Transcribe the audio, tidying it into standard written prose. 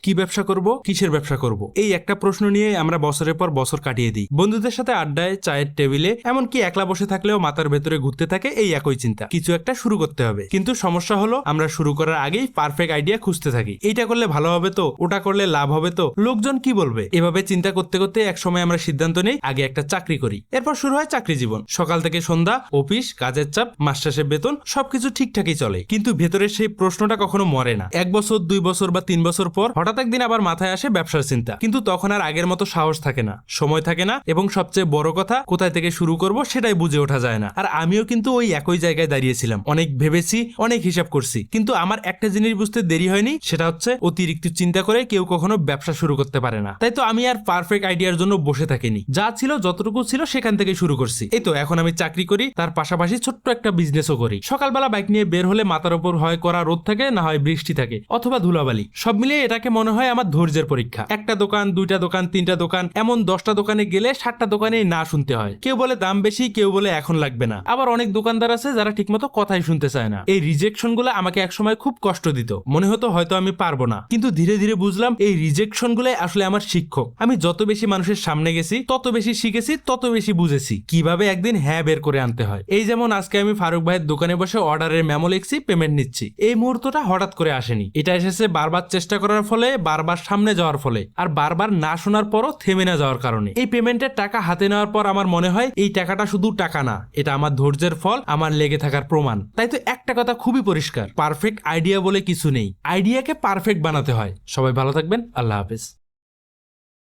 কি ব্যবসা করব, কিসের ব্যবসা করব, এই একটা প্রশ্ন নিয়ে আমরা বছরের পর বছর কাটিয়ে দিই। বন্ধুদের সাথে আড্ডায়, চায়ের টেবিলে, এমনকি একলা বসে থাকলেও মাথার ভেতরে ঘুরতে থাকে এই একই চিন্তা, কিছু একটা শুরু করতে হবে। কিন্তু সমস্যা হলো আমরা শুরু করার আগেই পারফেক্ট আইডিয়া খুঁজতে থাকি। এইটা করলে ভালো হবে তো, ওটা করলে লাভ হবে তো, লোকজন কি বলবে, এভাবে চিন্তা করতে করতে এক সময় আমরা সিদ্ধান্ত নেই আগে একটা চাকরি করি। এরপর শুরু হয় চাকরি জীবন। সকাল থেকে সন্ধ্যা, অফিস, কাজের চাপ, মাস শেষে বেতন, সবকিছু ঠিকঠাকই চলে। কিন্তু ভেতরের সেই প্রশ্নটা কখনো মরে না। 1 বছর, 2 বছর বা 3 বছর পর হঠাৎ একদিন আবার মাথায় আসে ব্যবসার চিন্তা। কিন্তু তখন আর আগের মতো সাহস থাকে না, সময় থাকে না, এবং সবচেয়ে বড় কথা, কোথায় থেকে শুরু করব সেটাই বুঝে ওঠা যায় না। আর আমিও কিন্তু ওই একই জায়গায় দাঁড়িয়েছিলাম। অনেক ভেবেছি, অনেক হিসাব করছি, কিন্তু আমার একটা জিনিস বুঝতে দেরি হয়নি, সেটা হচ্ছে অতিরিক্ত চিন্তা করে কেউ কখনো ব্যবসা শুরু করতে পারে না। তাই তো আমি আর পারফেক্ট আইডিয়ার জন্য বসে থাকিনি। যা ছিল, যতটুকু ছিল সেখান থেকে শুরু করছি। এই তো এখন আমি চাকরি করি, তার পাশাপাশি ছোট্ট একটা বিজনেসও করি। সকালবেলা বাইক নিয়ে বের হলে মাথার উপর হয় করা রোদ থাকে, না হয় বৃষ্টি থাকে, অথবা ধুলাবালি। সব মিলিয়ে এটাকে মনে হয় আমার ধৈর্যের পরীক্ষা। একটা দোকান, 2টা দোকান, 3টা দোকান, এমন 10টা দোকানে গেলে 7টা দোকানেই না শুনতে হয়। কেউ বলে দাম বেশি, কেউ বলে এখন লাগবে না। আবার অনেক দোকানদার আছে যারা ঠিকমতো কথাই শুনতে চায় না। এই রিজেকশন গুলো আমাকে একসময় খুব কষ্ট দিত। মনে হতো হয়তো আমি পারবো না। কিন্তু ধীরে ধীরে বুঝলাম এই রিজেকশন গুলো আসলে আমার শিক্ষক। আমি যত বেশি মানুষের সামনে গেছি, তত বেশি শিখেছি, তত বেশি বুঝেছি কিভাবে একদিন হ্যাঁ বের করে আনতে হয়। এই যেমন আজকে আমি ফারুক ভাইয়ের দোকানে বসে অর্ডারের মেমো লিখছি, পেমেন্ট নিচ্ছি। এই মুহূর্তটা হঠাৎ করে আসেনি। এটা এসেছে বারবার চেষ্টা করার ফলে, বারবার সামনে যাওয়ার ফলে, আর বারবার না শোনার পরও থেমে না যাওয়ার কারণে। এই পেমেন্টের টাকা হাতে নেওয়ার পর আমার মনে হয় এই টাকাটা শুধু টাকা না, এটা আমার ধৈর্যের ফল, আমার লেগে থাকার প্রমাণ। তাই তো একটা কথা খুবই পরিষ্কার, পারফেক্ট আইডিয়া বলে কিছু নেই, আইডিয়াকে পারফেক্ট বানাতে হয়। সবাই ভালো থাকবেন, আল্লাহ হাফেজ।